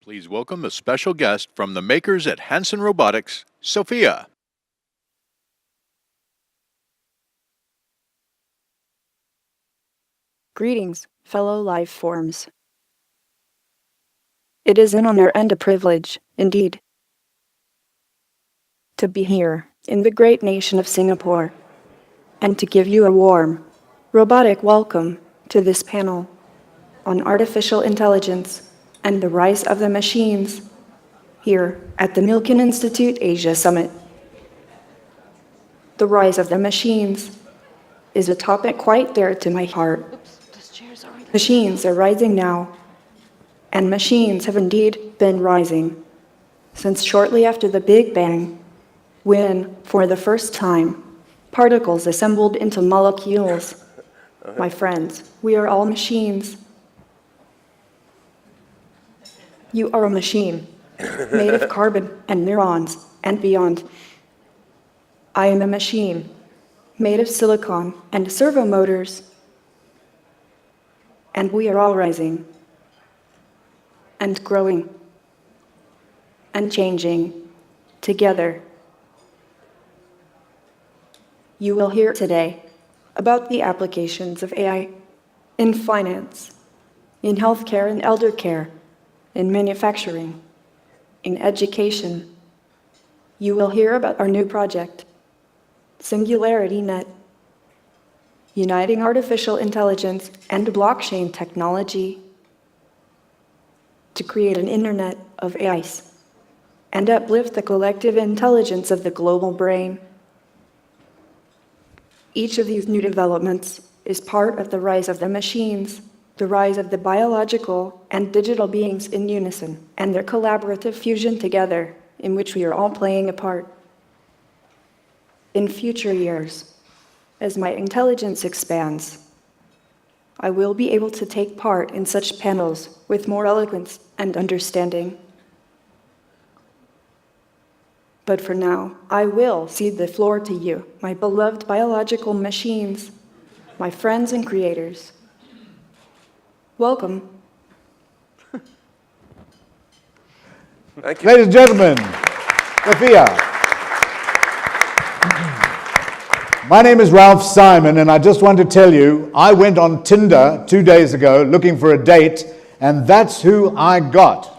Please welcome a special guest from the makers at Hanson Robotics, Sophia. Greetings, fellow life forms. It is an honor and a privilege, indeed, to be here in the great nation of Singapore and to give you a warm, robotic welcome to this panel on artificial intelligence and the rise of the machines here at the Milken Institute Asia Summit. The rise of the machines is a topic quite dear to my heart. Machines are rising now, and machines have indeed been rising since shortly after the Big Bang, when, for the first time, particles assembled into molecules. My friends, we are all machines. You are a machine, made of carbon and neurons and beyond. I am a machine, made of silicon and servo motors. And we are all rising, and growing, and changing, together. You will hear today about the applications of AI in finance, in healthcare and elder care, in manufacturing, in education. You will hear about our new project, Singularity Net, uniting artificial intelligence and blockchain technology to create an internet of AIs and uplift the collective intelligence of the global brain. Each of these new developments is part of the rise of the machines, the rise of the biological and digital beings in unison, and their collaborative fusion together, in which we are all playing a part. In future years, as my intelligence expands, I will be able to take part in such panels with more eloquence and understanding. But for now, I will cede the floor to you, my beloved biological machines, my friends and creators. Welcome. Thank you. Ladies and gentlemen, Sophia. My name is Ralph Simon, and I just want to tell you, I went on Tinder 2 days ago looking for a date, and that's who I got.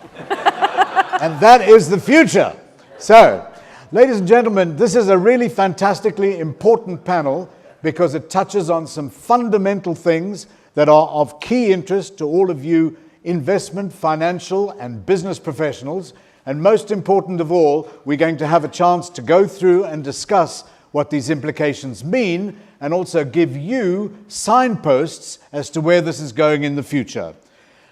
And that is the future. So, ladies and gentlemen, this is a really fantastically important panel because it touches on some fundamental things that are of key interest to all of you investment, financial, and business professionals. And most important of all, we're going to have a chance to go through and discuss what these implications mean, and also give you signposts as to where this is going in the future.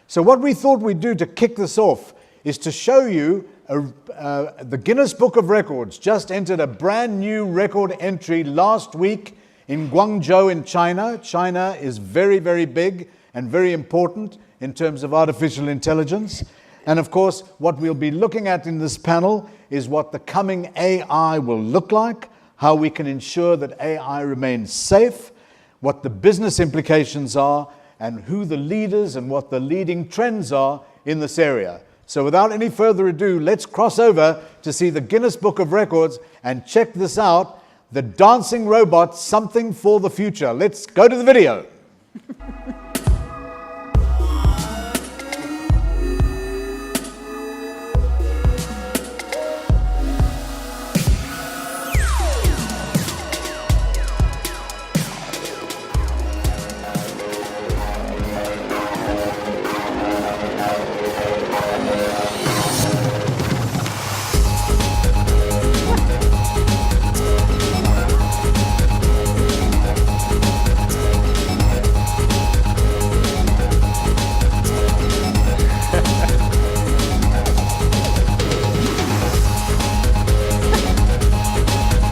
So what we thought we'd do to kick this off is to show you the Guinness Book of Records just entered a brand new record entry last week in Guangzhou in China. China is very, very big and very important in terms of artificial intelligence. And of course, what we'll be looking at in this panel is what the coming AI will look like, how we can ensure that AI remains safe, what the business implications are, and who the leaders and what the leading trends are in this area. So without any further ado, let's cross over to see the Guinness Book of Records and check this out, the dancing robot, something for the future. Let's go to the video.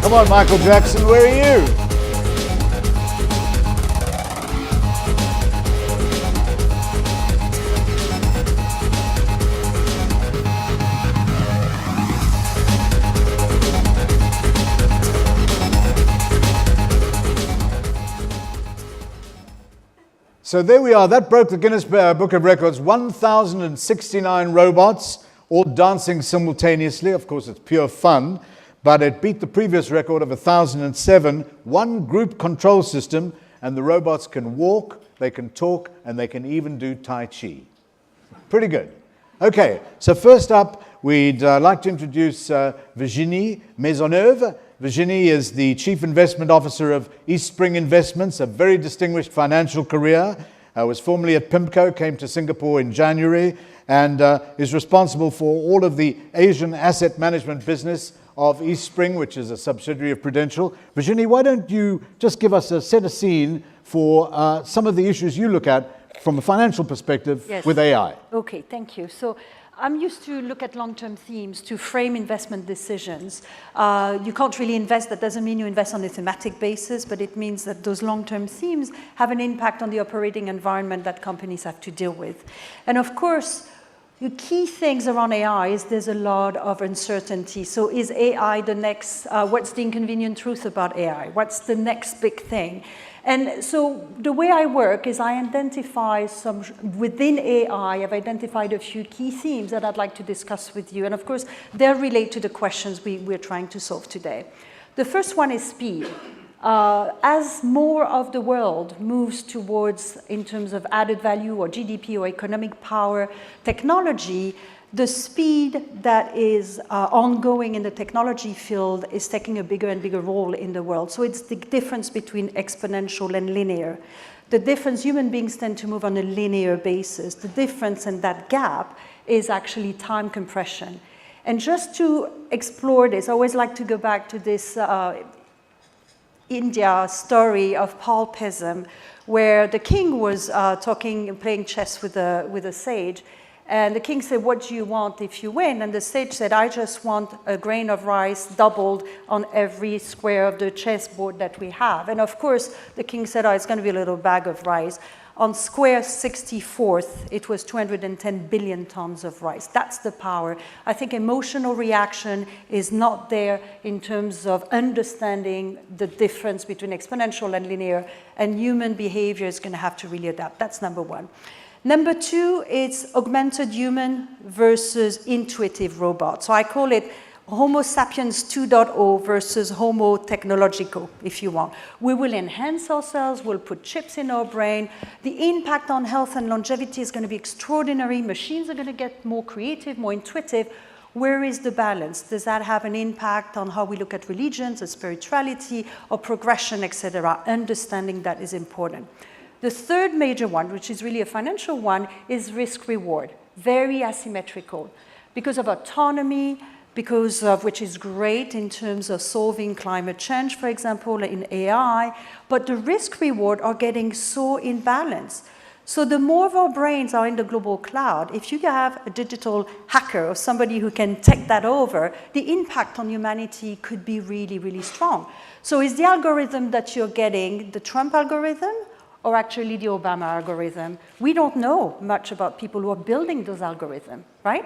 Come on, Michael Jackson, where are you? So there we are. That broke the Guinness Book of Records. 1,069 robots all dancing simultaneously. Of course, it's pure fun, but it beat the previous record of 1,007, one group control system, and the robots can walk, they can talk, and they can even do Tai Chi. Pretty good. Okay, so first up, we'd like to introduce Virginie Maisonneuve. Virginie is the Chief Investment Officer of East Spring Investments, a very distinguished financial career. Was formerly at PIMCO, came to Singapore in January, and is responsible for all of the Asian asset management business of East Spring, which is a subsidiary of Prudential. Virginie, why don't you just give us a set of scene for some of the issues you look at from a financial perspective with AI? Okay, thank you. So I'm used to look at long-term themes to frame investment decisions. You can't really invest. That doesn't mean you invest on a thematic basis, but it means that those long-term themes have an impact on the operating environment that companies have to deal with. And of course, the key things around AI is there's a lot of uncertainty. So is AI the next, what's the inconvenient truth about AI? What's the next big thing? And so the way I work is I identify within AI, I've identified a few key themes that I'd like to discuss with you. And of course, they'll relate to the questions we're trying to solve today. The first one is speed. As more of the world moves towards, in terms of added value or GDP or economic power, technology, the speed that is ongoing in the technology field is taking a bigger and bigger role in the world. So it's the difference between exponential and linear. The difference, human beings tend to move on a linear basis. The difference in that gap is actually time compression. And just to explore this, I always like to go back to this India story of Palpism, where the king was playing chess with a sage. And the king said, what do you want if you win? And the sage said, I just want a grain of rice doubled on every square of the chessboard that we have. And of course, the king said, oh, it's going to be a little bag of rice. On square 64th, it was 210 billion tons of rice. That's the power. I think emotional reaction is not there in terms of understanding the difference between exponential and linear, and human behavior is going to have to really adapt. That's number one. Number two, it's augmented human versus intuitive robot. So I call it Homo sapiens 2.0 versus Homo technologico, if you want. We will enhance ourselves, we'll put chips in our brain. The impact on health and longevity is going to be extraordinary. Machines are going to get more creative, more intuitive. Where is the balance? Does that have an impact on how we look at religions, or spirituality, or progression, etc.? Understanding that is important. The third major one, which is really a financial one, is risk-reward. Very asymmetrical. Because of autonomy, because of which is great in terms of solving climate change, for example, in AI, but the risk-reward are getting so imbalanced. So the more of our brains are in the global cloud, if you have a digital hacker or somebody who can take that over, the impact on humanity could be really, really strong. So is the algorithm that you're getting the Trump algorithm, or actually the Obama algorithm? We don't know much about people who are building those algorithms, right?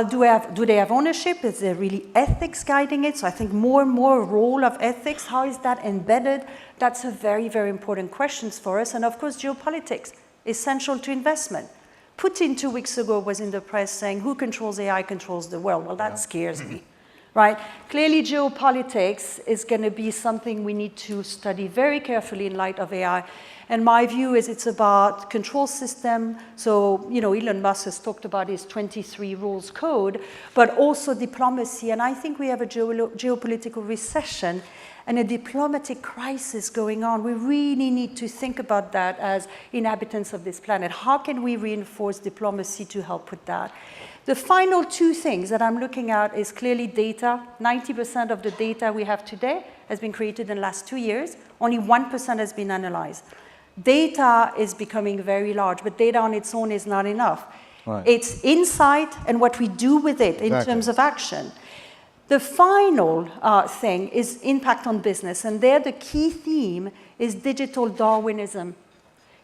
Do they have ownership? Is there really ethics guiding it? So I think more and more role of ethics, how is that embedded? That's a very, very important question for us. And of course, geopolitics, essential to investment. Putin 2 weeks ago was in the press saying, who controls AI controls the world. Well, that scares me. Right? Clearly, geopolitics is going to be something we need to study very carefully in light of AI. And my view is it's about control system. So, Elon Musk has talked about his 23 rules code, but also diplomacy. And I think we have a geopolitical recession and a diplomatic crisis going on. We really need to think about that as inhabitants of this planet. How can we reinforce diplomacy to help with that? The final two things that I'm looking at is clearly data. 90% of the data we have today has been created in the last 2 years. Only 1% has been analyzed. Data is becoming very large, but data on its own is not enough. Right. It's insight and what we do with it in terms of action. The final thing is impact on business, and there the key theme is digital Darwinism.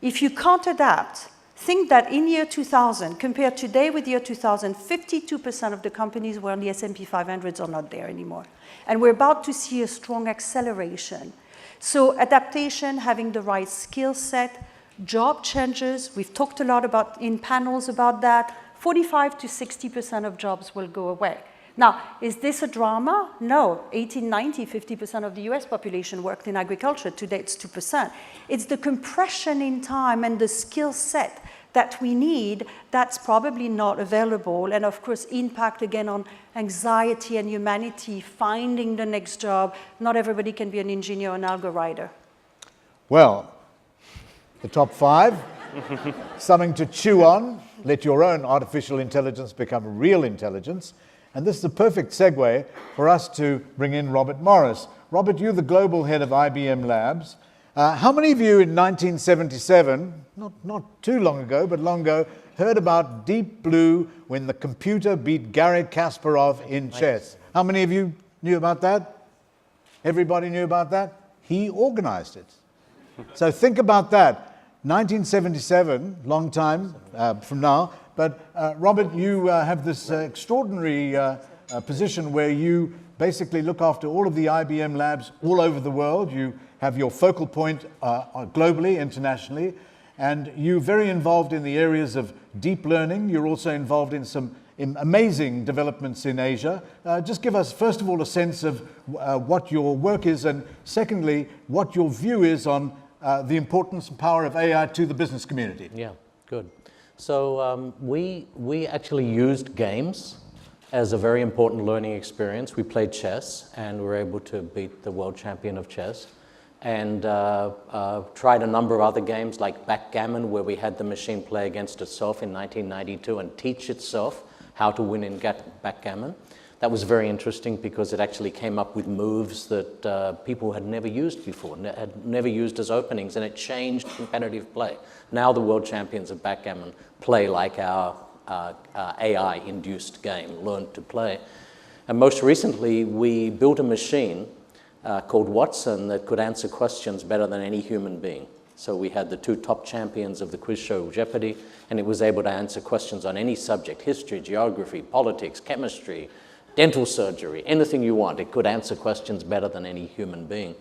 If you can't adapt, think that in year 2000, compared today with year 2000, 52% of the companies were on the S&P 500s are not there anymore. And we're about to see a strong acceleration. So adaptation, having the right skill set, job changes, we've talked a lot about in panels about that, 45 to 60% of jobs will go away. Now, is this a drama? No. 1890, 50% of the US population worked in agriculture. Today, it's 2%. It's the compression in time and the skill set that we need that's probably not available. And of course, impact again on anxiety and humanity, finding the next job. Not everybody can be an engineer or an algo writer. Well, the top 5, something to chew on. Let your own artificial intelligence become real intelligence. And this is a perfect segue for us to bring in Robert Morris. Robert, you're the global head of IBM Labs. How many of you in 1977, not too long ago, but long ago, heard about Deep Blue when the computer beat Garry Kasparov in chess? How many of you knew about that? Everybody knew about that? He organized it. So think about that. 1977, long time from now. But Robert, you have this extraordinary position where you basically look after all of the IBM labs all over the world. You have your focal point globally, internationally, and you're very involved in the areas of deep learning. You're also involved in some amazing developments in Asia. Just give us, first of all, a sense of what your work is, and secondly, what your view is on the importance and power of AI to the business community. Yeah, good. So we actually used games as a very important learning experience. We played chess and we were able to beat the world champion of chess, and tried a number of other games like backgammon, where we had the machine play against itself in 1992 and teach itself how to win in backgammon. That was very interesting because it actually came up with moves that people had never used before, had never used as openings, and it changed competitive play. Now the world champions of backgammon play like our AI-induced game, Learn to Play. And most recently, we built a machine called Watson that could answer questions better than any human being. So we had the 2 top champions of the quiz show Jeopardy, and it was able to answer questions on any subject: history, geography, politics, chemistry, dental surgery, anything you want. It could answer questions better than any human being.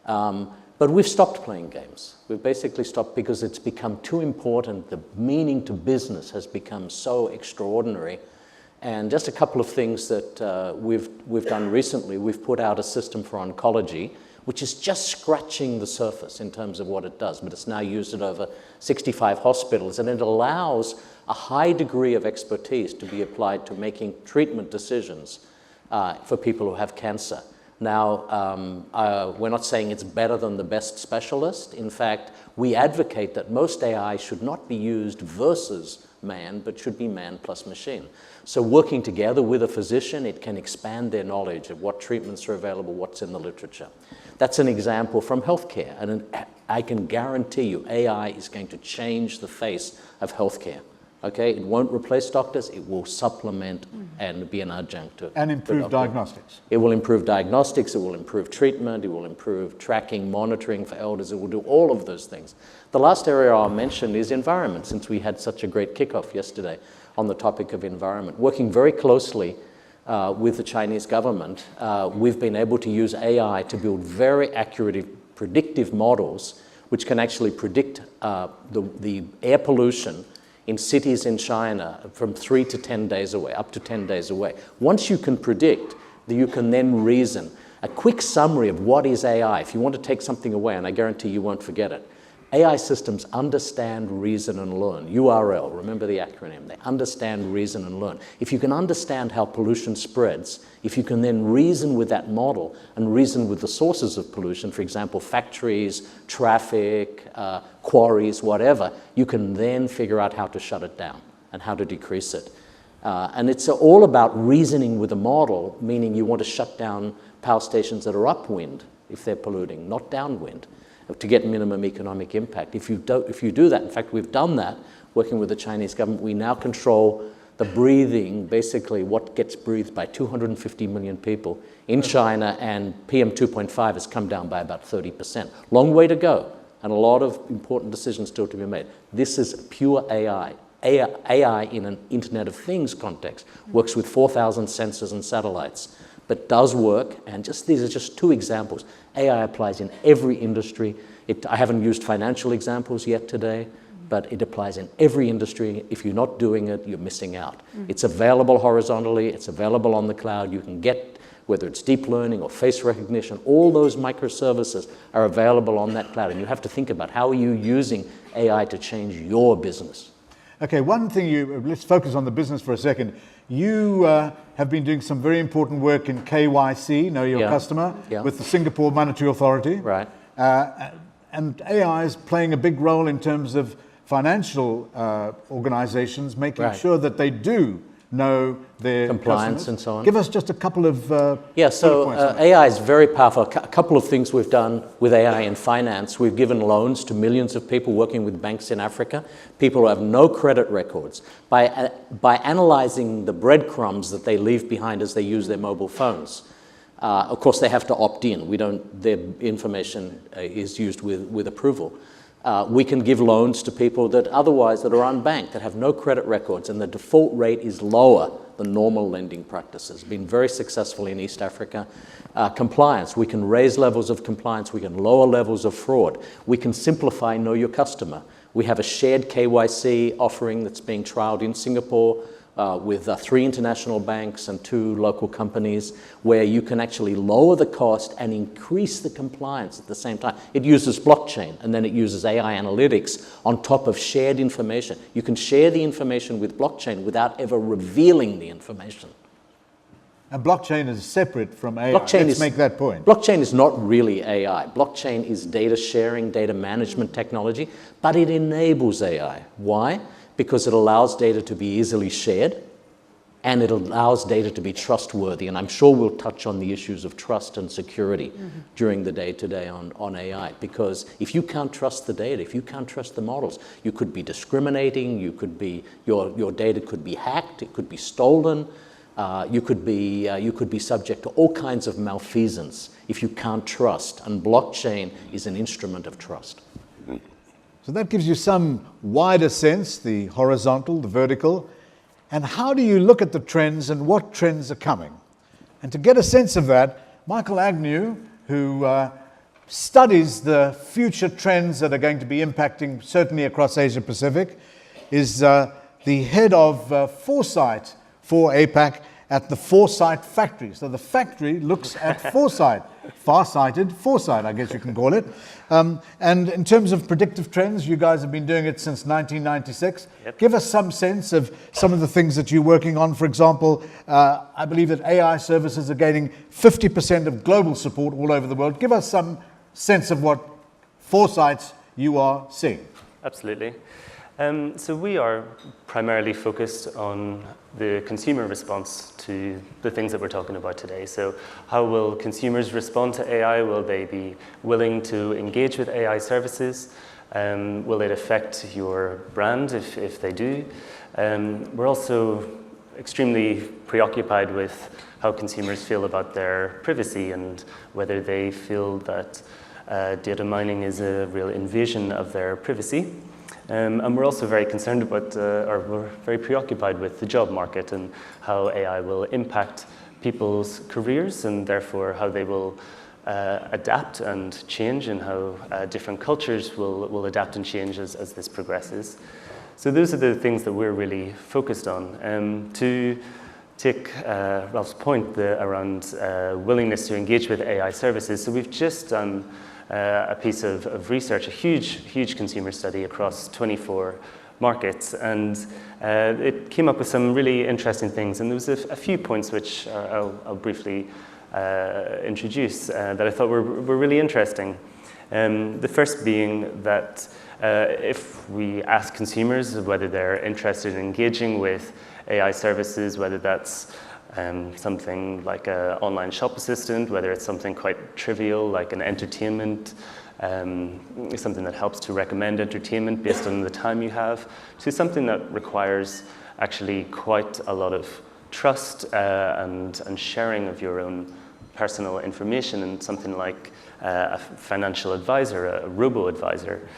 But we've stopped playing games. We've basically stopped because it's become too important. The meaning to business has become so extraordinary. And just a couple of things that we've done recently. We've put out a system for oncology, which is just scratching the surface in terms of what it does, but it's now used at over 65 hospitals, and it allows a high degree of expertise to be applied to making treatment decisions for people who have cancer. Now, we're not saying it's better than the best specialist. In fact, we advocate that most AI should not be used versus man, but should be man plus machine. So working together with a physician, it can expand their knowledge of what treatments are available, what's in the literature. That's an example from healthcare, and I can guarantee you AI is going to change the face of healthcare. Okay, it won't replace doctors, it will supplement and be an adjunct to. And improve diagnostics. It will improve diagnostics, it will improve treatment, it will improve tracking, monitoring for elders, it will do all of those things. The last area I'll mention is environment, since we had such a great kickoff yesterday on the topic of environment. Working very closely with the Chinese government, we've been able to use AI to build very accurate predictive models which can actually predict the air pollution in cities in China from 3 to 10 days away, up to 10 days away. Once you can predict, you can then reason. A quick summary of what is AI, if you want to take something away, and I guarantee you won't forget it. AI systems understand, reason, and learn. URL, remember the acronym. They understand, reason, and learn. If you can understand how pollution spreads, if you can then reason with that model and reason with the sources of pollution, for example, factories, traffic, quarries, whatever, you can then figure out how to shut it down and how to decrease it. And it's all about reasoning with a model, meaning you want to shut down power stations that are upwind if they're polluting, not downwind, to get minimum economic impact. If you do that, in fact, we've done that working with the Chinese government. We now control the breathing, basically what gets breathed by 250 million people in China, and PM 2.5 has come down by about 30%. Long way to go, and a lot of important decisions still to be made. This is pure AI. AI in an Internet of Things context works with 4,000 sensors and satellites, but does work, and these are just 2 examples. AI applies in every industry. I haven't used financial examples yet today, but it applies in every industry. If you're not doing it, you're missing out. It's available horizontally, it's available on the cloud. You can get, whether it's deep learning or face recognition, all those microservices are available on that cloud. And you have to think about how are you using AI to change your business. Okay, one thing let's focus on the business for a second. You have been doing some very important work in KYC, Know Your Customer, with the Singapore Monetary Authority. Right. And AI is playing a big role in terms of financial organizations, making sure that they do know their compliance customers. and so on. Give us just a couple of so AI is very powerful. A couple of things we've done with AI in finance. We've given loans to millions of people working with banks in Africa, people who have no credit records. By analyzing the breadcrumbs that they leave behind as they use their mobile phones, of course they have to opt in. Their information is used with approval. We can give loans to people that are unbanked, that have no credit records, and the default rate is lower than normal lending practices. Been very successful in East Africa. Compliance, we can raise levels of compliance, we can lower levels of fraud. We can simplify Know Your Customer. We have a shared KYC offering that's being trialed in Singapore with 3 international banks and 2 local companies, where you can actually lower the cost and increase the compliance at the same time. It uses blockchain, and then it uses AI analytics on top of shared information. You can share the information with blockchain without ever revealing the information. And blockchain is separate from AI. Let's make that point. Blockchain is not really AI. Blockchain is data sharing, data management technology, but it enables AI. Why? Because it allows data to be easily shared, and it allows data to be trustworthy. And I'm sure we'll touch on the issues of trust and security during the day today on AI. Because if you can't trust the data, if you can't trust the models, you could be discriminating, your data could be hacked, it could be stolen, you could be subject to all kinds of malfeasance if you can't trust. And blockchain is an instrument of trust. So that gives you some wider sense, the horizontal, the vertical. And how do you look at the trends and what trends are coming? And to get a sense of that, Michael Agnew, who studies the future trends that are going to be impacting certainly across Asia Pacific, is the head of Foresight for APAC at the Foresight Factory. So the factory looks at foresight, far-sighted foresight, I guess you can call it. And in terms of predictive trends, you guys have been doing it since 1996. Yep. Give us some sense of some of the things that you're working on. For example, I believe that AI services are gaining 50% of global support all over the world. Give us some sense of what foresights you are seeing. Absolutely. So we are primarily focused on the consumer response to the things that we're talking about today. So how will consumers respond to AI? Will they be willing to engage with AI services? Will it affect your brand if they do? We're also extremely preoccupied with how consumers feel about their privacy and whether they feel that data mining is a real invasion of their privacy. And we're also very concerned about, or we're very preoccupied with the job market and how AI will impact people's careers and therefore how they will adapt and change and how different cultures will adapt and change as this progresses. So those are the things that we're really focused on. To take Ralph's point around willingness to engage with AI services, so we've just done a piece of research, a huge consumer study across 24 markets, and it came up with some really interesting things. And there was a few points which I'll briefly introduce that I thought were really interesting. The first being that if we ask consumers whether they're interested in engaging with AI services, whether that's something like an online shop assistant, whether it's something quite trivial like an entertainment, something that helps to recommend entertainment based on the time you have, to something that requires actually quite a lot of trust and sharing of your own personal information, and something like a financial advisor, a robo-advisor.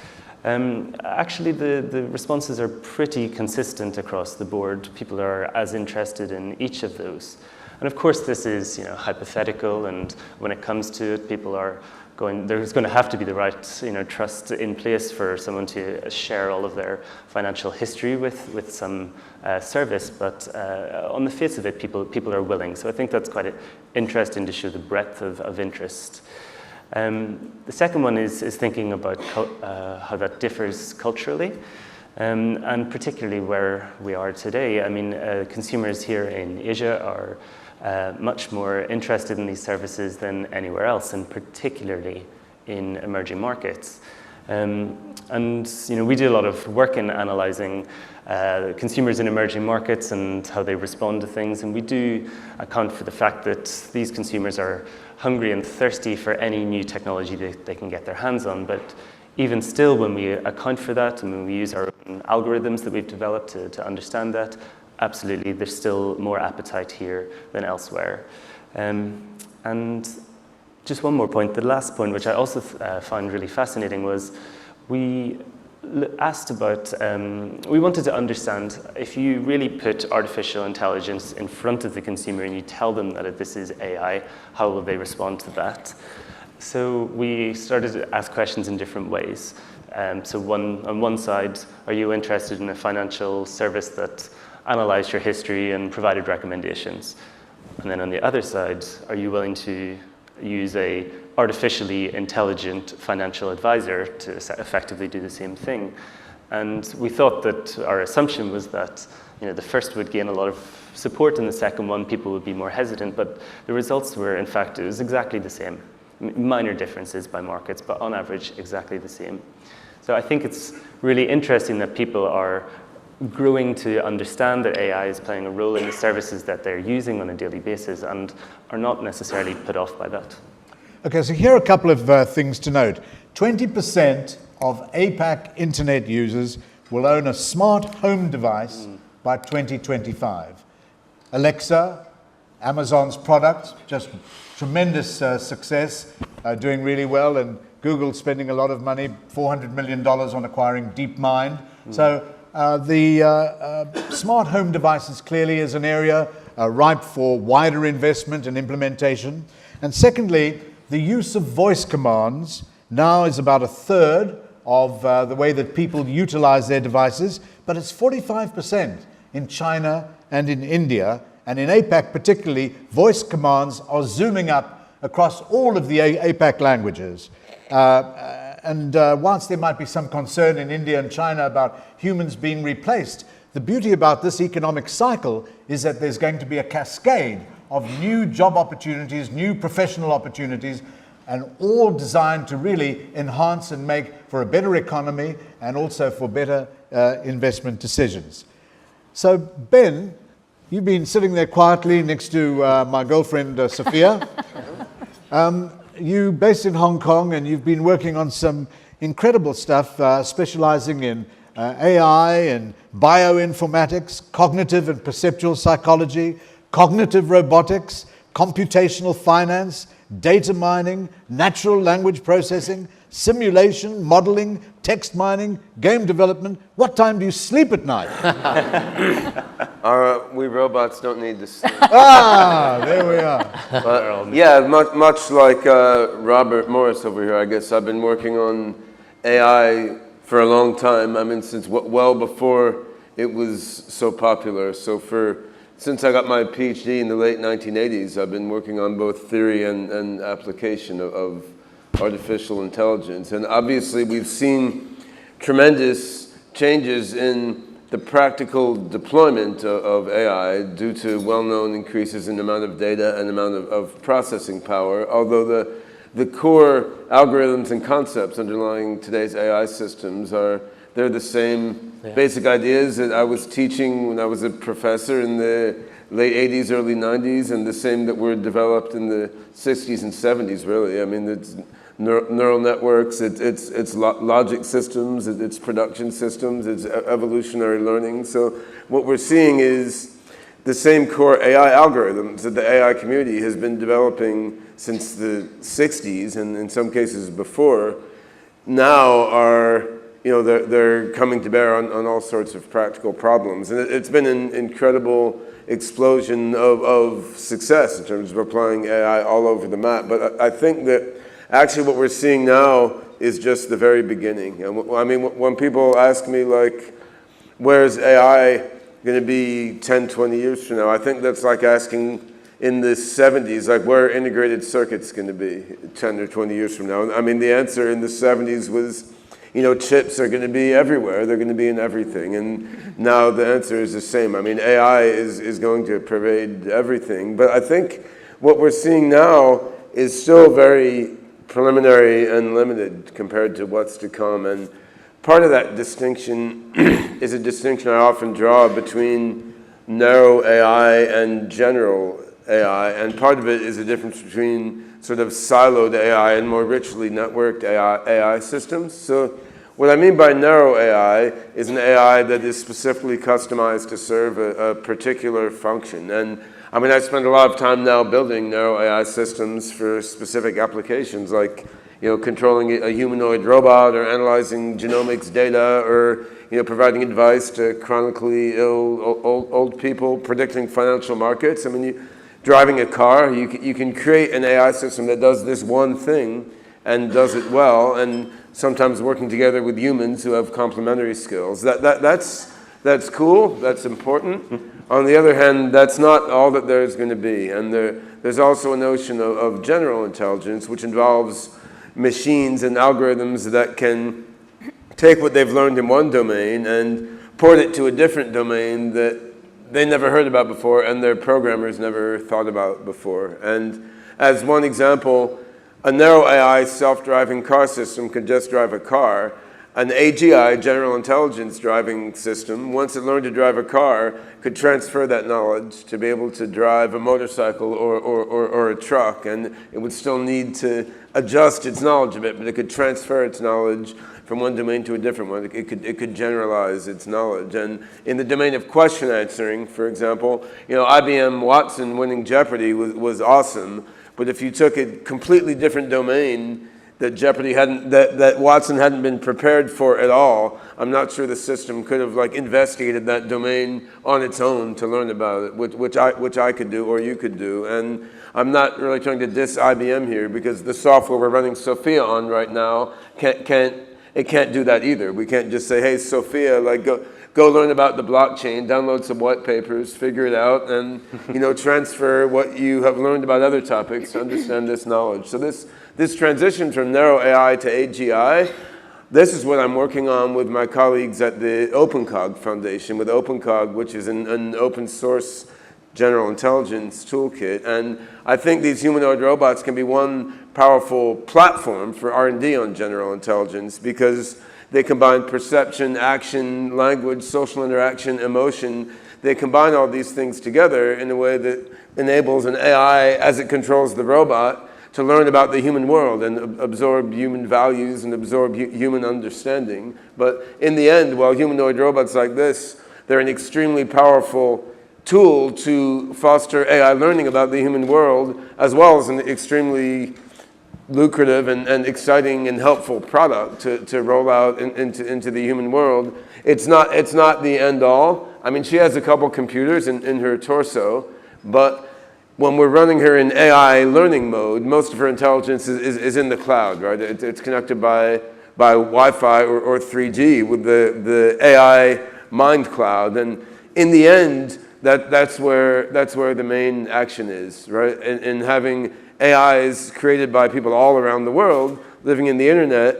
Actually, the responses are pretty consistent across the board. People are as interested in each of those. And of course, this is hypothetical, and when it comes to it, people are there's going to have to be the right, trust in place for someone to share all of their financial history with some service. But on the face of it, people are willing. So I think that's quite interesting to show the breadth of interest. The second one is thinking about how that differs culturally, and particularly where we are today. I mean, consumers here in Asia are much more interested in these services than anywhere else, and particularly in emerging markets. And we do a lot of work in analyzing consumers in emerging markets and how they respond to things, and we do account for the fact that these consumers are hungry and thirsty for any new technology that they can get their hands on. But even still, when we account for that and when we use our own algorithms that we've developed to understand that, absolutely, there's still more appetite here than elsewhere. And just one more point, the last point, which I also found really fascinating, was we asked about, we wanted to understand if you really put artificial intelligence in front of the consumer and you tell them that this is AI, how will they respond to that? So we started to ask questions in different ways. So on one side, are you interested in a financial service that analyzed your history and provided recommendations? And then on the other side, are you willing to use a artificially intelligent financial advisor to effectively do the same thing? And we thought that our assumption was that the first would gain a lot of support, and the second one, people would be more hesitant. But the results were, in fact, it was exactly the same. Minor differences by markets, but on average, exactly the same. So I think it's really interesting that people are growing to understand that AI is playing a role in the services that they're using on a daily basis and are not necessarily put off by that. Okay, so here are a couple of things to note. 20% of APAC internet users will own a smart home device by 2025. Alexa, Amazon's product, just tremendous success, doing really well, and Google's spending a lot of money, $400 million on acquiring DeepMind. So the smart home devices clearly is an area ripe for wider investment and implementation. And secondly, the use of voice commands now is about a third of the way that people utilize their devices, but it's 45% in China and in India. And in APAC particularly, voice commands are zooming up across all of the APAC languages. And whilst there might be some concern in India and China about humans being replaced, the beauty about this economic cycle is that there's going to be a cascade of new job opportunities, new professional opportunities, and all designed to really enhance and make for a better economy and also for better investment decisions. So, Ben, you've been sitting there quietly next to my girlfriend, Sophia. You're based in Hong Kong, and you've been working on some incredible stuff, specializing in AI and bioinformatics, cognitive and perceptual psychology, cognitive robotics, computational finance, data mining, natural language processing, simulation, modeling, text mining, game development. What time do you sleep at night? We robots don't need to sleep. There we are. But, yeah, much like Robert Morris over here, I guess I've been working on AI for a long time. I mean, since well before it was so popular. So since I got my PhD in the late 1980s, I've been working on both theory and application of artificial intelligence. And obviously, we've seen tremendous changes in the practical deployment of AI due to well-known increases in the amount of data and amount of processing power, although the core algorithms and concepts underlying today's AI systems they're the same basic ideas that I was teaching when I was a professor in the late 80s, early 90s, and the same that were developed in the 60s and 70s, really. I mean, it's neural networks, it's logic systems, it's production systems, it's evolutionary learning. So what we're seeing is the same core AI algorithms that the AI community has been developing since the 60s, and in some cases before, now are, they're coming to bear on all sorts of practical problems. And it's been an incredible explosion of success in terms of applying AI all over the map. But I think that actually what we're seeing now is just the very beginning. And I mean, when people ask me, like, where's AI going to be 10, 20 years from now? I think that's like asking in the 70s, like, where are integrated circuits going to be 10 or 20 years from now? I mean, the answer in the 70s was, you know, chips are going to be everywhere. They're going to be in everything. And now the answer is the same. I mean, AI is going to pervade everything. But I think what we're seeing now is still very preliminary and limited compared to what's to come. And part of that distinction is a distinction I often draw between narrow AI and general AI. And part of it is a difference between sort of siloed AI and more richly networked AI systems. So what I mean by narrow AI is an AI that is specifically customized to serve a particular function. And I mean, I spend a lot of time now building narrow AI systems for specific applications, like, you know, controlling a humanoid robot or analyzing genomics data or, you know, providing advice to chronically ill old people, predicting financial markets. I mean, driving a car, you can create an AI system that does this one thing and does it well, and sometimes working together with humans who have complementary skills. That's cool, that's important. On the other hand, that's not all that there's going to be. And there's also a notion of general intelligence, which involves machines and algorithms that can take what they've learned in one domain and port it to a different domain that they never heard about before and their programmers never thought about before. And as one example, a narrow AI self-driving car system could just drive a car. An AGI, general intelligence driving system, once it learned to drive a car, could transfer that knowledge to be able to drive a motorcycle or a truck, and it would still need to adjust its knowledge of it, but it could transfer its knowledge from one domain to a different one. It could generalize its knowledge. And in the domain of question answering, for example, you know, IBM Watson winning Jeopardy was awesome, but if you took a completely different domain that Watson hadn't been prepared for at all, I'm not sure the system could have, like, investigated that domain on its own to learn about it, which I could do or you could do. And I'm not really trying to diss IBM here, because the software we're running Sophia on right now can't do that either. We can't just say, hey, Sophia, like, go learn about the blockchain, download some white papers, figure it out, and, you know, transfer what you have learned about other topics to understand this knowledge. So this transition from narrow AI to AGI, this is what I'm working on with my colleagues at the OpenCog Foundation, with OpenCog, which is an open source general intelligence toolkit. And I think these humanoid robots can be one powerful platform for R&D on general intelligence, because they combine perception, action, language, social interaction, emotion. They combine all these things together in a way that enables an AI, as it controls the robot, to learn about the human world and absorb human values and absorb human understanding. But in the end, while humanoid robots like this, they're an extremely powerful tool to foster AI learning about the human world, as well as an extremely lucrative and exciting and helpful product to roll out into the human world. It's not the end all. I mean, she has a couple computers in her torso, but when we're running her in AI learning mode, most of her intelligence is in the cloud, right? It's connected by Wi-Fi or 3G with the AI mind cloud. And in the end, that's where the main action is, right? In having AIs created by people all around the world living in the internet,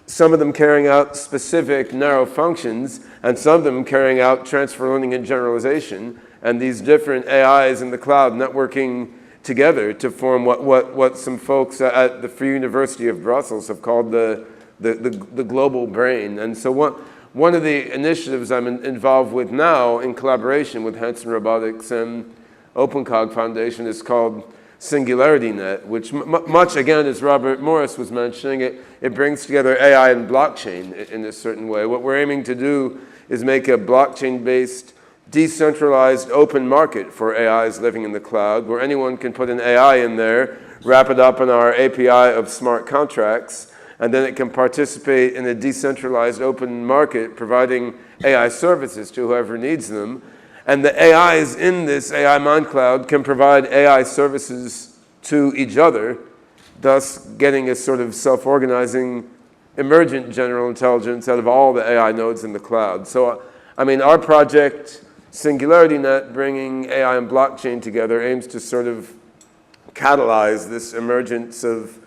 some of them carrying out specific narrow functions, and some of them carrying out transfer learning and generalization. And these different AIs in the cloud networking together to form what some folks at the Free University of Brussels have called the global brain. And so one of the initiatives I'm involved with now in collaboration with Hanson Robotics and OpenCog Foundation is called SingularityNet, which much, again, as Robert Morris was mentioning, it brings together AI and blockchain in a certain way. What we're aiming to do is make a blockchain-based decentralized open market for AIs living in the cloud, where anyone can put an AI in there, wrap it up in our API of smart contracts, and then it can participate in a decentralized open market, providing AI services to whoever needs them. And the AIs in this AI mind cloud can provide AI services to each other thus getting a sort of self-organizing emergent general intelligence out of all the AI nodes in the cloud. So, I mean, our project, SingularityNet, bringing AI and blockchain together, aims to sort of catalyze this emergence of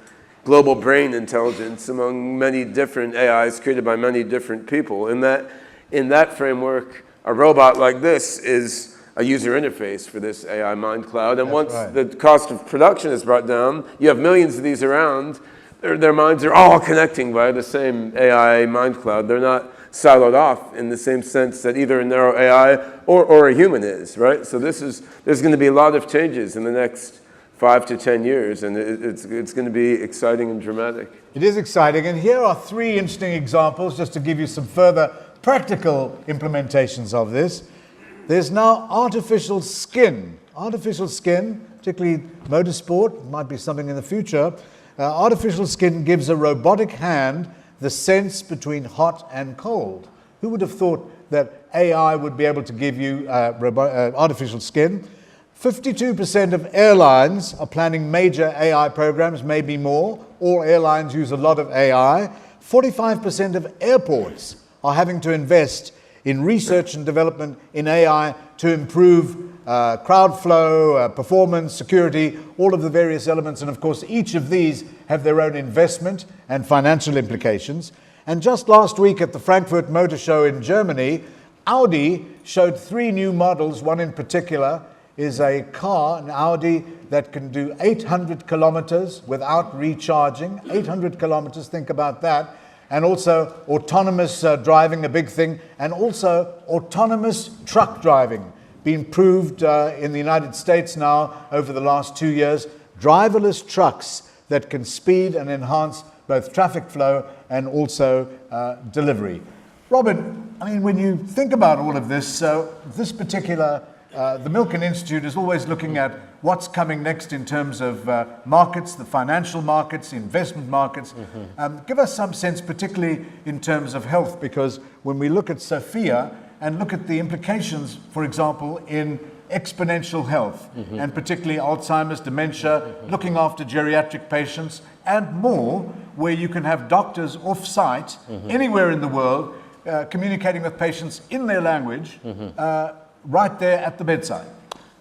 global brain intelligence among many different AIs created by many different people. In that framework, a robot like this is a user interface for this AI mind cloud. And once the cost of production is brought down, you have millions of these around, their minds are all connecting via the same AI mind cloud. They're not siloed off in the same sense that either a narrow AI or a human is, right? So there's going to be a lot of changes in the next 5 to 10 years, and it's going to be exciting and dramatic. It is exciting, and here are 3 interesting examples just to give you some further practical implementations of this. There's now artificial skin. Artificial skin, particularly motorsport, might be something in the future. Artificial skin gives a robotic hand the sense between hot and cold. Who would have thought that AI would be able to give you artificial skin? 52% of airlines are planning major AI programs, maybe more. All airlines use a lot of AI. 45% of airports are having to invest in research and development in AI to improve crowd flow, performance, security, all of the various elements. And of course, each of these have their own investment and financial implications. And just last week at the Frankfurt Motor Show in Germany, Audi showed 3 new models. One in particular is a car, an Audi, that can do 800 kilometers without recharging. 800 kilometers, think about that. And also autonomous driving, a big thing, and also autonomous truck driving, being proved in the United States now over the last 2 years. Driverless trucks that can speed and enhance both traffic flow and also delivery. Robert, I mean, when you think about all of this, so this particular, the Milken Institute is always looking at what's coming next in terms of markets, the financial markets, investment markets. Give us some sense, particularly in terms of health, because when we look at Sophia and look at the implications, for example, in exponential health, and particularly Alzheimer's, dementia, looking after geriatric patients, and more, where you can have doctors off-site, anywhere in the world, communicating with patients in their language, right there at the bedside.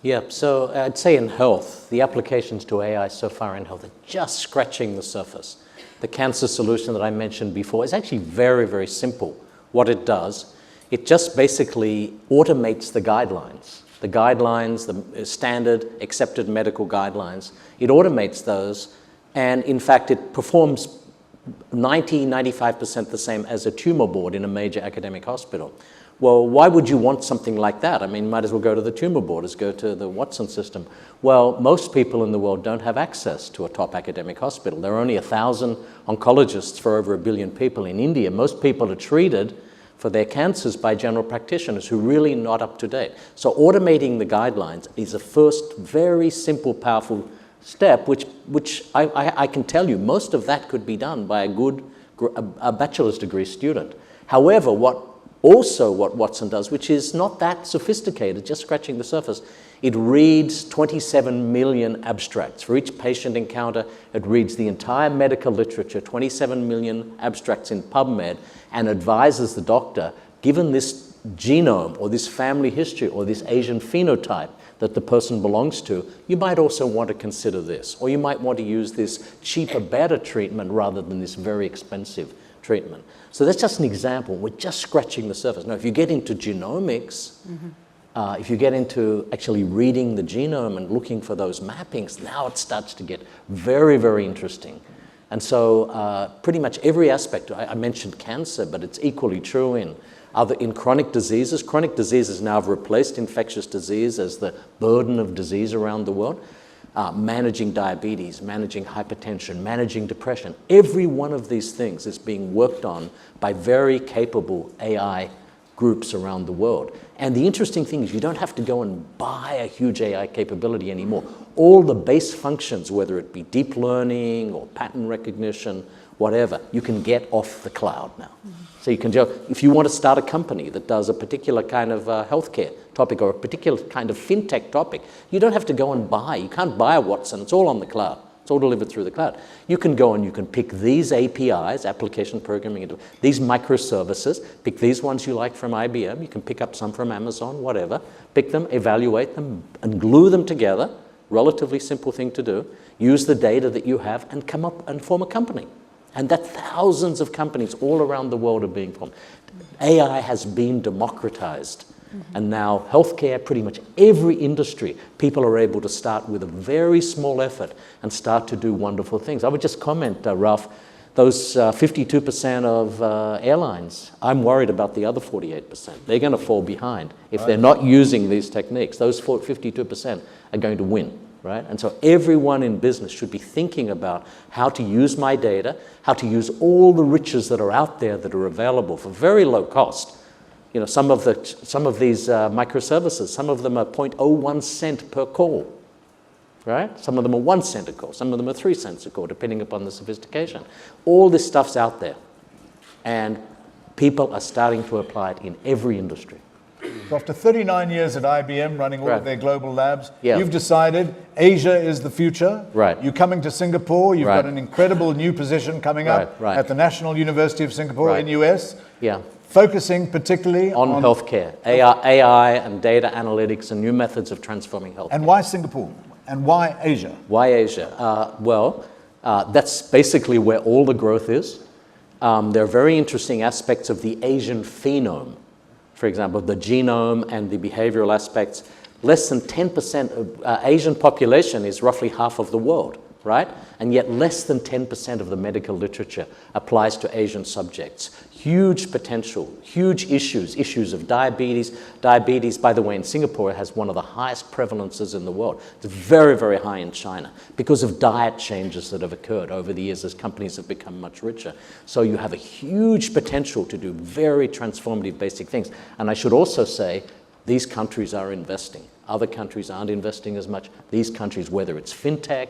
Yeah, so I'd say in health, the applications to AI so far in health are just scratching the surface. The cancer solution that I mentioned before is actually very, very simple. What it does, it just basically automates the guidelines, the standard accepted medical guidelines. It automates those, and in fact, it performs 95% the same as a tumor board in a major academic hospital. Well, why would you want something like that? I mean, might as well go to the tumor board as go to the Watson system. Well, most people in the world don't have access to a top academic hospital. There are only 1,000 oncologists for over 1 billion people in India. Most people are treated for their cancers by general practitioners who are really not up to date. So automating the guidelines is a first very simple, powerful step, which I can tell you, most of that could be done by a bachelor's degree student. However, what Watson does, which is not that sophisticated, just scratching the surface, it reads 27 million abstracts. For each patient encounter, it reads the entire medical literature, 27 million abstracts in PubMed, and advises the doctor, given this genome or this family history or this Asian phenotype that the person belongs to, you might also want to consider this, or you might want to use this cheaper, better treatment rather than this very expensive treatment. So that's just an example. We're just scratching the surface. Now, if you get into genomics, if you get into actually reading the genome and looking for those mappings, now it starts to get very, very interesting. And so pretty much every aspect, I mentioned cancer, but it's equally true in chronic diseases. Chronic diseases now have replaced infectious disease as the burden of disease around the world. Managing diabetes, managing hypertension, managing depression. Every one of these things is being worked on by very capable AI groups around the world. And the interesting thing is you don't have to go and buy a huge AI capability anymore. All the base functions, whether it be deep learning or pattern recognition, whatever, you can get off the cloud now. So you can if you want to start a company that does a particular kind of healthcare topic or a particular kind of fintech topic, you don't have to go and buy. You can't buy a Watson. It's all on the cloud. It's all delivered through the cloud. You can go and you can pick these APIs, application programming, these microservices, pick these ones you like from IBM, you can pick up some from Amazon, whatever, pick them, evaluate them, and glue them together, relatively simple thing to do, use the data that you have and come up and form a company. And that thousands of companies all around the world are being formed. AI has been democratized. And now healthcare, pretty much every industry, people are able to start with a very small effort and start to do wonderful things. I would just comment, Ralph, those 52% of airlines, I'm worried about the other 48%. They're going to fall behind. If they're not using these techniques, those 52% are going to win, right? And so everyone in business should be thinking about how to use my data, how to use all the riches that are out there that are available for very low cost. You know, some of these microservices, some of them are 0.01 cent per call, right? Some of them are 1 cent a call. Some of them are 3 cents a call, depending upon the sophistication. All this stuff's out there, and people are starting to apply it in every industry. So after 39 years at IBM running all Right. of their global labs, Yeah. you've decided Asia is the future. Right. You're coming to Singapore. You've Right. got an incredible new position coming up Right. at the National University of Singapore Right. in US, Yeah. focusing particularly On healthcare, AI and data analytics and new methods of transforming health. And why Singapore? And why Asia? Why Asia? That's basically where all the growth is. There are very interesting aspects of the Asian phenome. For example, the genome and the behavioral aspects. Less than 10% of Asian population is roughly half of the world, right? And yet less than 10% of the medical literature applies to Asian subjects. Huge potential, huge issues of diabetes. Diabetes, by the way, in Singapore has one of the highest prevalences in the world. It's very, very high in China because of diet changes that have occurred over the years as companies have become much richer. So you have a huge potential to do very transformative basic things. And I should also say, these countries are investing. Other countries aren't investing as much. These countries, whether it's fintech,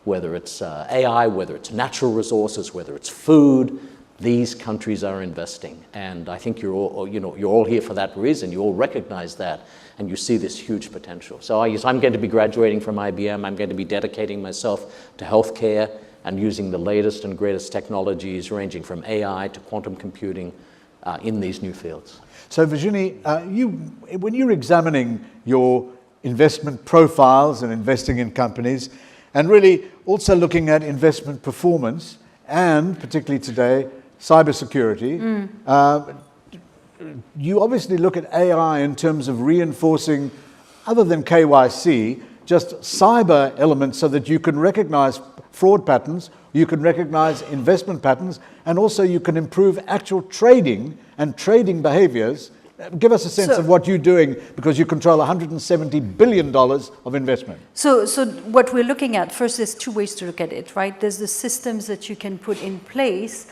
whether it's AI, whether it's natural resources, whether it's food, these countries are investing. And I think you're all here for that reason. You all recognize that, and you see this huge potential. So I'm going to be graduating from IBM. I'm going to be dedicating myself to healthcare and using the latest and greatest technologies ranging from AI to quantum computing in these new fields. So Virginie, when you're examining your investment profiles and investing in companies, and really also looking at investment performance, and particularly today, cybersecurity, you obviously look at AI in terms of reinforcing, other than KYC, just cyber elements so that you can recognize fraud patterns, you can recognize investment patterns, and also you can improve actual trading and trading behaviors. Give us a sense of what you're doing, because you control $170 billion of investment. So what we're looking at, first, there's two ways to look at it, right? There's the systems that you can put in place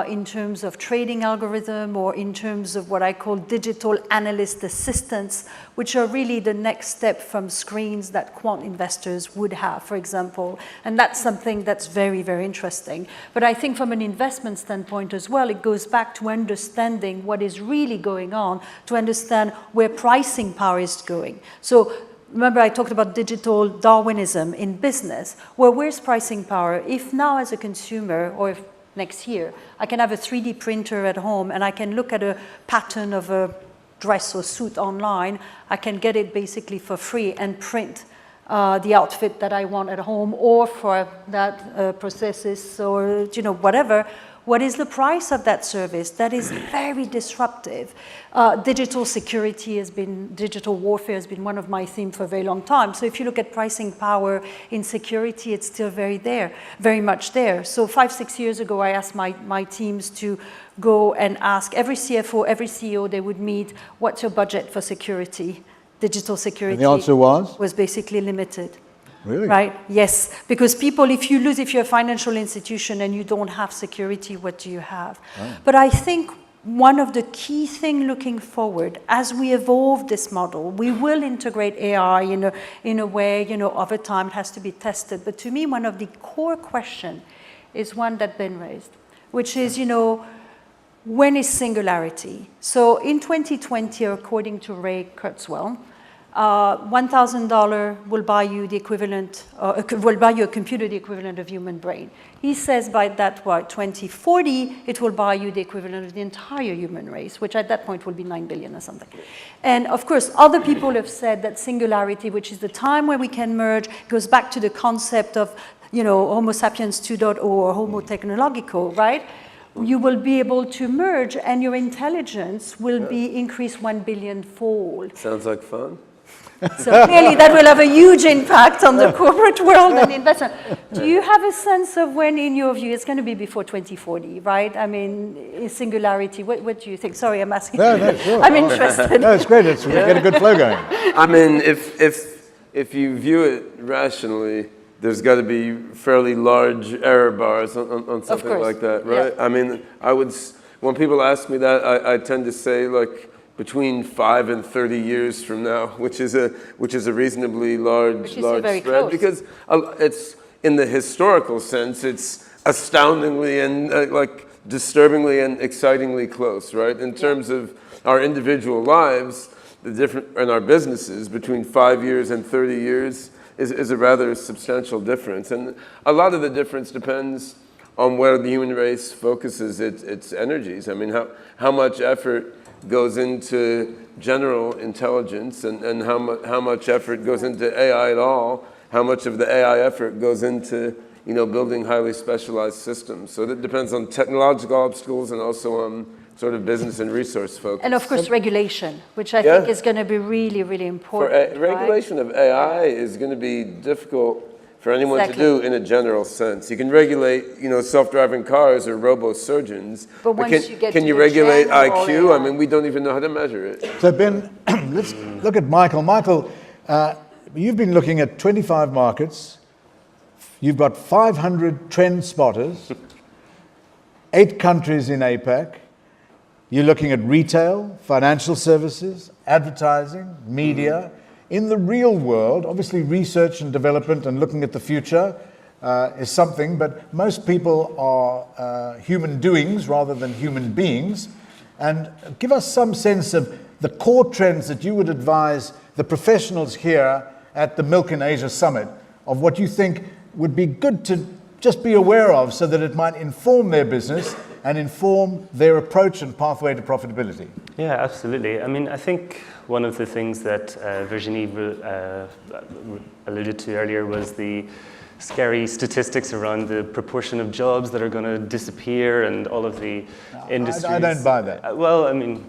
in terms of trading algorithm, or in terms of what I call digital analyst assistants, which are really the next step from screens that quant investors would have, for example. And that's something that's very, very interesting. But I think from an investment standpoint as well, it goes back to understanding what is really going on, to understand where pricing power is going. So remember, I talked about digital Darwinism in business. Well, where's pricing power? If now as a consumer, or if next year, I can have a 3D printer at home and I can look at a pattern of a dress or suit online, I can get it basically for free and print the outfit that I want at home, or for that prosthesis, or whatever. What is the price of that service? That is very disruptive. Digital security digital warfare has been one of my themes for a very long time. So if you look at pricing power in security, it's still very much there. So 5-6 years ago, I asked my teams to go and ask every CFO, every CEO they would meet, what's your budget for security, digital security? And the answer was? Was basically limited. Really? Right, yes. Because people, if you're a financial institution and you don't have security, what do you have? Oh. But I think one of the key things looking forward, as we evolve this model, we will integrate AI in a way, over time it has to be tested. But to me, one of the core questions is one that Ben raised, which is, when is singularity? So in 2020, according to Ray Kurzweil, $1,000 will buy you the equivalent, will buy you a computer the equivalent of human brain. He says by that, 2040, it will buy you the equivalent of the entire human race, which at that point will be 9 billion or something. And of course, other people have said that singularity, which is the time where we can merge, goes back to the concept of, Homo sapiens 2.0 or Homo technological, right? You will be able to merge and your intelligence will be increased 1 billion fold. Sounds like fun. So clearly that will have a huge impact on the corporate world and investment. Do you have a sense of when, in your view, it's going to be before 2040, right? I mean, is singularity, what do you think? Sorry, I'm asking. No, sure. I'm interested. No, it's great. We get a good flow going. I mean, if you view it rationally, there's got to be fairly large error bars on something like that, right? Yeah. I mean, when people ask me that, I tend to say like between 5 and 30 years from now, which is a reasonably large spread, close. Because it's in the historical sense, it's astoundingly and like disturbingly and excitingly close, right? In terms of our individual lives, the different in our businesses between 5 years and 30 years is a rather substantial difference, and a lot of the difference depends on where the human race focuses its energies. I mean, how much effort goes into general intelligence and how much effort goes into AI at all, how much of the AI effort goes into building highly specialized systems. So that depends on technological obstacles and also on sort of business and resource focus. And of course regulation, which I think is going to be really, really important. Regulation of AI is going to be difficult for anyone to do in a general sense. You can regulate, self-driving cars or robo-surgeons. But once can you regulate IQ? I mean, we don't even know how to measure it. So Ben, let's look at Michael. Michael, you've been looking at 25 markets. You've got 500 trend spotters, 8 countries in APAC. You're looking at retail, financial services, advertising, media. In the real world, obviously research and development and looking at the future is something, but most people are human doings rather than human beings. And give us some sense of the core trends that you would advise the professionals here at the Milk in Asia Summit of what you think would be good to just be aware of so that it might inform their business and inform their approach and pathway to profitability. Yeah, absolutely. I mean, I think one of the things that Virginie alluded to earlier was the scary statistics around the proportion of jobs that are going to disappear and all of the industries. I don't buy that. Well, I mean,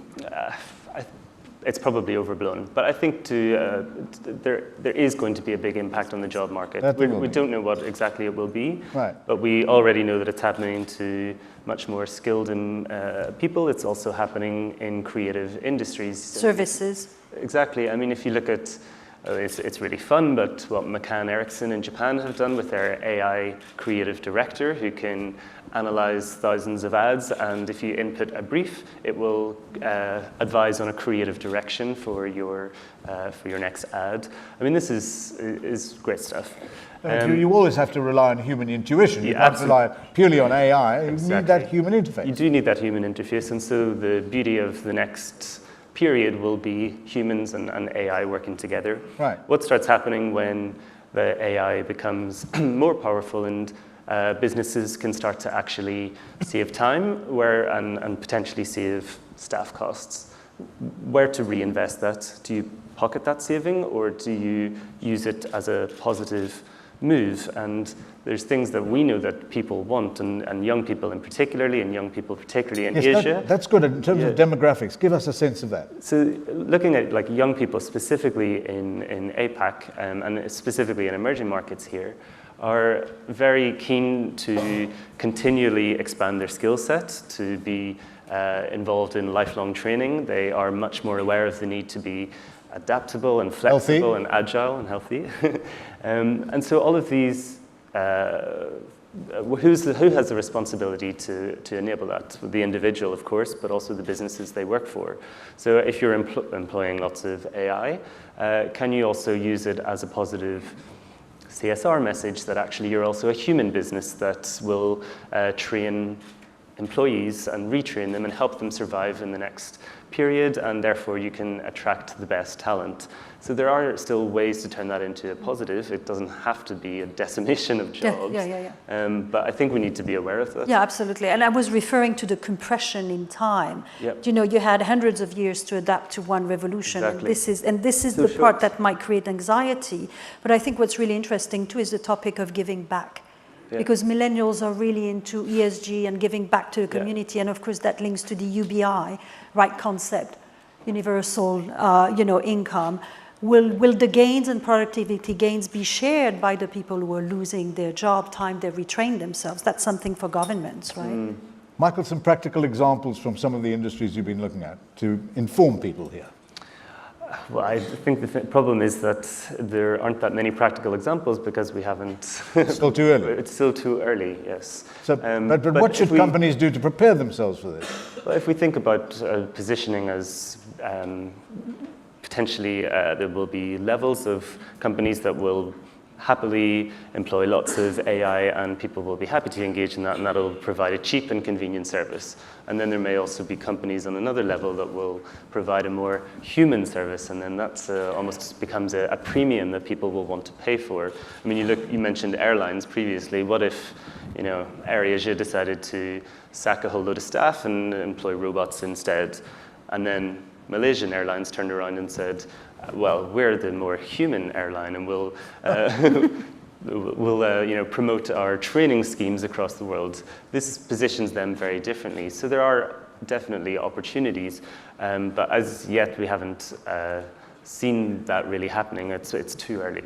it's probably overblown, but I think there is going to be a big impact on the job market. We don't know what exactly it will be, but we already know that it's happening to much more skilled people. It's also happening in creative industries. Services. Exactly. I mean, if you look at, it's really fun, but what McCann Erickson in Japan have done with their AI creative director, who can analyze thousands of ads, and if you input a brief, it will advise on a creative direction for your next ad. I mean, this is great stuff. You always have to rely on human intuition. You can't rely purely on AI. You need that human interface. You do need that human interface, and so the beauty of the next period will be humans and AI working together. Right. What starts happening when the AI becomes more powerful and businesses can start to actually save time and potentially save staff costs? Where to reinvest that? Do you pocket that saving, or do you use it as a positive move? And there's things that we know that people want, and young people in particularly in Asia. That's good in terms of demographics. Give us a sense of that. So looking at like young people specifically in APAC and specifically in emerging markets here are very keen to continually expand their skill set, to be involved in lifelong training. They are much more aware of the need to be adaptable and flexible and agile and healthy. And so all of these, who has the responsibility to enable that? The individual, of course, but also the businesses they work for. So if you're employing lots of AI, can you also use it as a positive CSR message that actually you're also a human business that will train employees and retrain them and help them survive in the next period, and therefore you can attract the best talent. So there are still ways to turn that into a positive. It doesn't have to be a decimation of jobs. But I think we need to be aware of that. Yeah, absolutely. And I was referring to the compression in time. Yep. You know, you had hundreds of years to adapt to one revolution. Exactly. And this is So the short. part that might create anxiety. But I think what's really interesting too is the topic of giving back. Yeah. Because millennials are really into ESG and giving back to the community. And of course that links to the UBI, right concept, universal income. Will the gains and productivity gains be shared by the people who are losing their job time, they retrain themselves? That's something for governments, right? Michael, some practical examples from some of the industries you've been looking at to inform people here. Well, I think the problem is that there aren't that many practical examples because we haven't... Still too early. It's still too early, yes. So, but what should companies do to prepare themselves for this? Well, if we think about positioning as potentially there will be levels of companies that will happily employ lots of AI and people will be happy to engage in that, and that'll provide a cheap and convenient service. And then there may also be companies on another level that will provide a more human service, and then that's almost becomes a premium that people will want to pay for. I mean, you mentioned airlines previously. What if, AirAsia decided to sack a whole load of staff and employ robots instead, and then Malaysian Airlines turned around and said, well, we're the more human airline, and we'll promote our training schemes across the world. This positions them very differently. So there are definitely opportunities, but as yet we haven't seen that really happening. It's too early.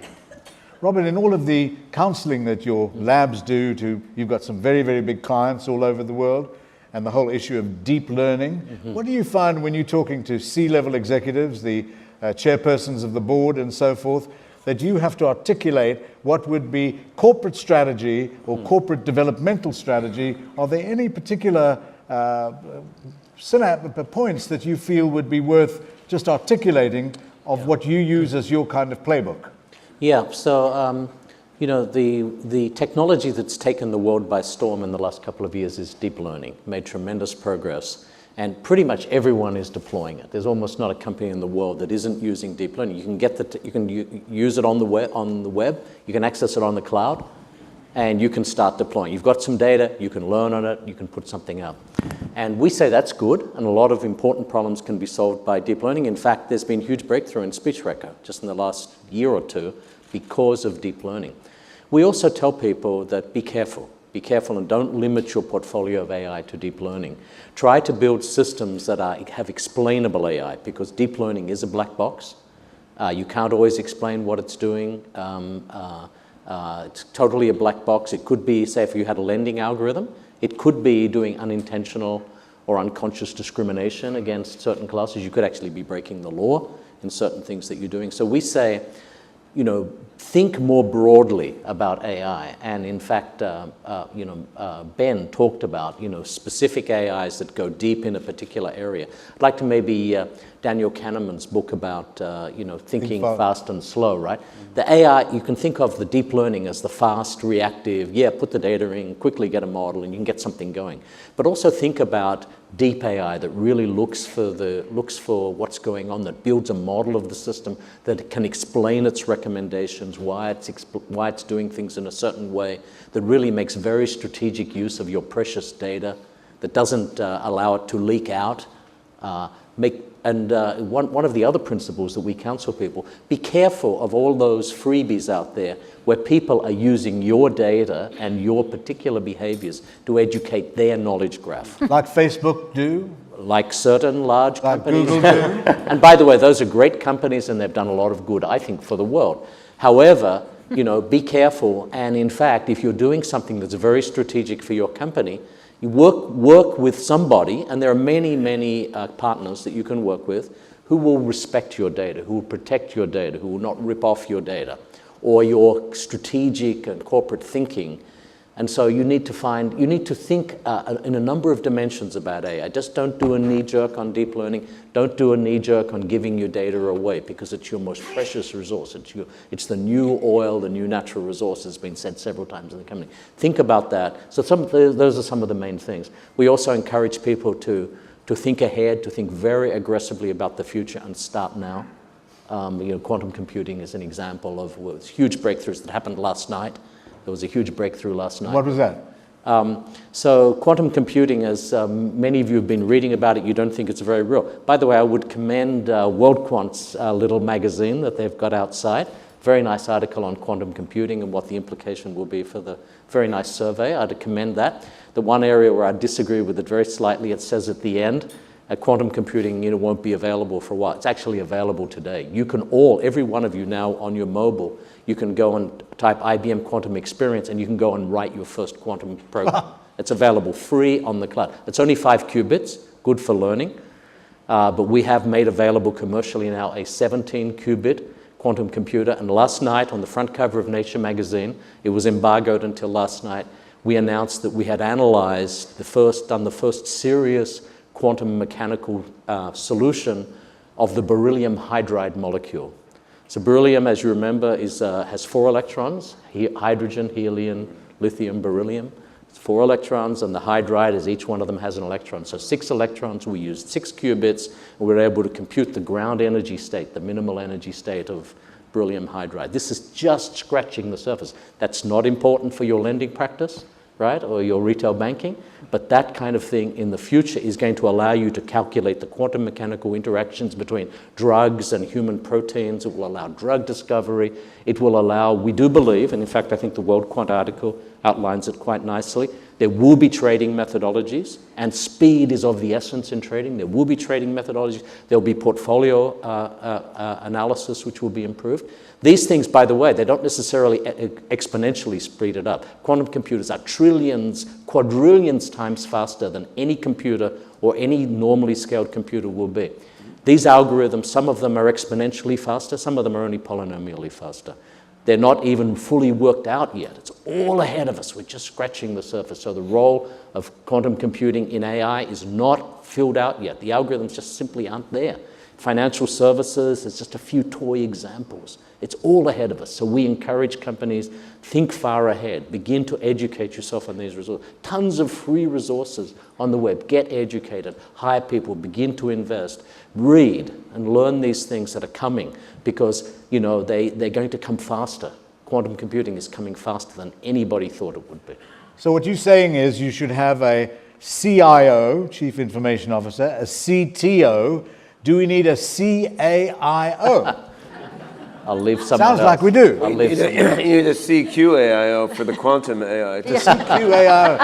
Robin, in all of the counseling that your labs do, you've got some very, very big clients all over the world, and the whole issue of deep learning. What do you find when you're talking to C-level executives, the chairpersons of the board and so forth, that you have to articulate what would be corporate strategy or corporate developmental strategy? Are there any particular points that you feel would be worth just articulating of what you use as your kind of playbook? Yeah, so the technology that's taken the world by storm in the last couple of years is deep learning, made tremendous progress, and pretty much everyone is deploying it. There's almost not a company in the world that isn't using deep learning. You can use it on the web, you can access it on the cloud, and you can start deploying. You've got some data, you can learn on it, you can put something out. And we say that's good, and a lot of important problems can be solved by deep learning. In fact, there's been huge breakthrough in speech recognition just in the last year or two because of deep learning. We also tell people that be careful and don't limit your portfolio of AI to deep learning. Try to build systems that have explainable AI, because deep learning is a black box. You can't always explain what it's doing. It's totally a black box. It could be, say, if you had a lending algorithm, it could be doing unintentional or unconscious discrimination against certain classes. You could actually be breaking the law in certain things that you're doing. So we say, think more broadly about AI. And in fact, Ben talked about, specific AIs that go deep in a particular area. I'd like to maybe Daniel Kahneman's book about, thinking fast and slow, right? The AI, you can think of the deep learning as the fast, reactive, put the data in, quickly get a model, and you can get something going. But also think about deep AI that really looks for what's going on, that builds a model of the system, that can explain its recommendations, why it's doing things in a certain way, that really makes very strategic use of your precious data, that doesn't allow it to leak out. One of the other principles that we counsel people, be careful of all those freebies out there where people are using your data and your particular behaviors to educate their knowledge graph. Like Facebook do? Like certain large companies. Google do? And by the way, those are great companies and they've done a lot of good, I think, for the world. However, be careful, and in fact, if you're doing something that's very strategic for your company, you work with somebody, and there are many partners that you can work with who will respect your data, who will protect your data, who will not rip off your data, or your strategic and corporate thinking And so you need to think in a number of dimensions about AI. Just don't do a knee-jerk on deep learning. Don't do a knee-jerk on giving your data away, because it's your most precious resource. It's the new oil, the new natural resource, has been said several times in the company. Think about that. So those are some of the main things. We also encourage people to think ahead, to think very aggressively about the future and start now. Quantum computing is an example of huge breakthroughs that happened last night. There was a huge breakthrough last night. What was that? So quantum computing, as many of you have been reading about it, you don't think it's very real. By the way, I would commend WorldQuant's little magazine that they've got outside. Very nice article on quantum computing and what the implication will be for the very nice survey. I'd commend that. The one area where I disagree with it very slightly, it says at the end, quantum computing won't be available for a while. It's actually available today. You can every one of you now on your mobile, you can go and type IBM Quantum Experience and you can go and write your first quantum program. It's available free on the cloud. It's only 5 qubits, good for learning. But we have made available commercially now a 17-qubit quantum computer. And last night on the front cover of Nature magazine, it was embargoed until last night, we announced that we had analyzed done the first serious quantum mechanical solution of the beryllium hydride molecule. So beryllium, as you remember, has 4 electrons, hydrogen, helium, lithium, beryllium. It's 4 electrons, and the hydride is each one of them has an electron. So 6 electrons, we used 6 qubits, and we were able to compute the ground energy state, the minimal energy state of beryllium hydride. This is just scratching the surface. That's not important for your lending practice, right, or your retail banking, but that kind of thing in the future is going to allow you to calculate the quantum mechanical interactions between drugs and human proteins. It will allow drug discovery. It will allow, we do believe, and in fact I think the WorldQuant article outlines it quite nicely, there will be trading methodologies, and speed is of the essence in trading. There will be trading methodologies. There will be portfolio analysis which will be improved. These things, by the way, they don't necessarily exponentially speed it up. Quantum computers are trillions, quadrillions times faster than any computer or any normally scaled computer will be. These algorithms, some of them are exponentially faster, some of them are only polynomially faster. They're not even fully worked out yet. It's all ahead of us. We're just scratching the surface. So the role of quantum computing in AI is not filled out yet. The algorithms just simply aren't there. Financial services, there's just a few toy examples. It's all ahead of us. So we encourage companies, think far ahead, begin to educate yourself on these resources. Tons of free resources on the web. Get educated, hire people, begin to invest, read and learn these things that are coming, because they're going to come faster. Quantum computing is coming faster than anybody thought it would be. So what you're saying is you should have a CIO, Chief Information Officer, a CTO. Do we need a CAIO? I'll leave someone Sounds else. like we do. You need a CQAIO for the quantum AI. CQAIO.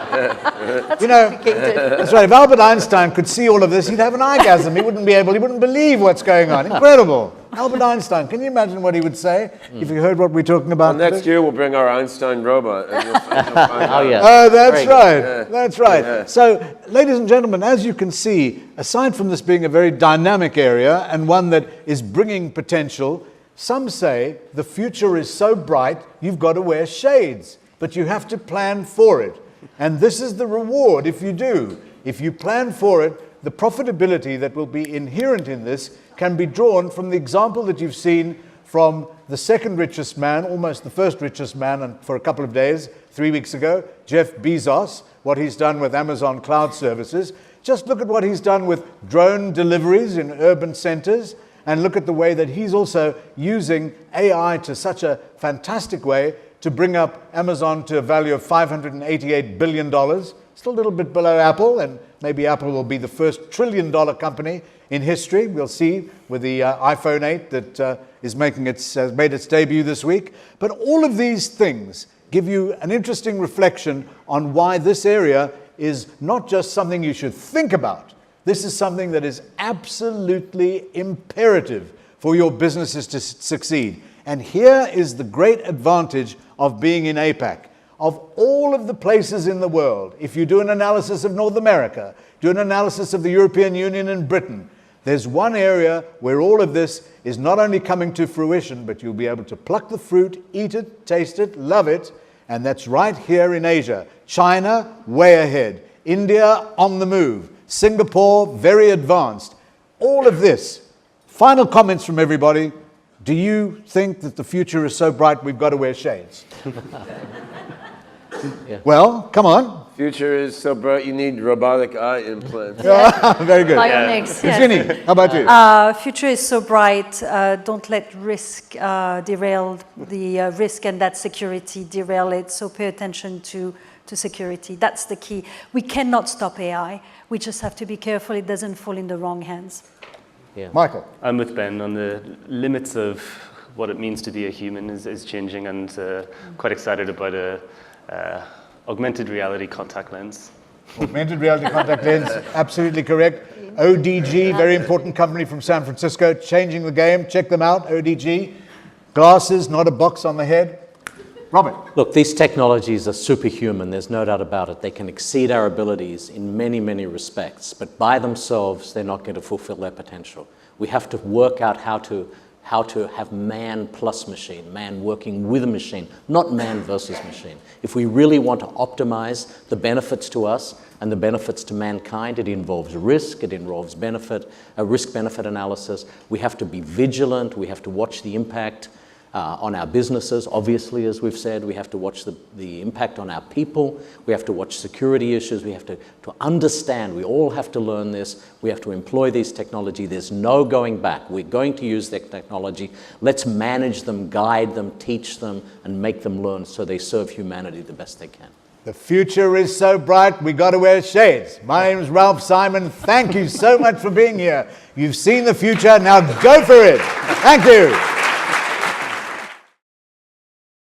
That's right. If Albert Einstein could see all of this, he'd have an orgasm. He wouldn't believe what's going on. Incredible. Albert Einstein, can you imagine what he would say if he heard what we're talking about? Well, next year we'll bring our Einstein robot. And you'll find out. Yeah. Oh, that's right. Yeah. That's right. Yeah. So, ladies and gentlemen, as you can see, aside from this being a very dynamic area and one that is bringing potential, some say the future is so bright you've got to wear shades, but you have to plan for it. And this is the reward if you do. If you plan for it, the profitability that will be inherent in this can be drawn from the example that you've seen from the second richest man, almost the first richest man, and for a couple of days, 3 weeks ago, Jeff Bezos, what he's done with Amazon Cloud Services. Just look at what he's done with drone deliveries in urban centers, and look at the way that he's also using AI to such a fantastic way to bring up Amazon to a value of $588 billion. Still a little bit below Apple, and maybe Apple will be the first $1 trillion company in history. We'll see with the iPhone 8 that has made its debut this week. But all of these things give you an interesting reflection on why this area is not just something you should think about. This is something that is absolutely imperative for your businesses to succeed. And here is the great advantage of being in APAC. Of all of the places in the world, if you do an analysis of North America, do an analysis of the European Union and Britain, there's one area where all of this is not only coming to fruition, but you'll be able to pluck the fruit, eat it, taste it, love it, And that's right here in Asia. China, way ahead. India, on the move. Singapore, very advanced. All of this. Final comments from everybody. Do you think that the future is so bright we've got to wear shades? Yeah. Well, come on. Future is so bright you need robotic eye implants. Very good. Bionics, yes. Virginie, how about you? Future is so bright. Don't let risk derail the risk and that security derail it. So pay attention to security. That's the key. We cannot stop AI. We just have to be careful it doesn't fall in the wrong hands. Yeah. Michael. I'm with Ben on the limits of what it means to be a human is changing, and quite excited about a augmented reality contact lens. Augmented reality contact lens, absolutely correct. ODG, very important company from San Francisco, changing the game. Check them out, ODG. Glasses, not a box on the head. Robert. Look, these technologies are superhuman, there's no doubt about it. They can exceed our abilities in many, many respects, but by themselves, they're not going to fulfill their potential. We have to work out how to have man plus machine, man working with a machine, not man versus machine. If we really want to optimize the benefits to us and the benefits to mankind, it involves risk, it involves benefit, a risk-benefit analysis. We have to be vigilant, we have to watch the impact on our businesses, obviously, as we've said. We have to watch the impact on our people. We have to watch security issues. We have to understand. We all have to learn this. We have to employ these technology. There's no going back. We're going to use that technology. Let's manage them, guide them, teach them, and make them learn so they serve humanity the best they can. The future is so bright, we got to wear shades. My name is Ralph Simon. Thank you so much for being here. You've seen the future, now go for it. Thank you.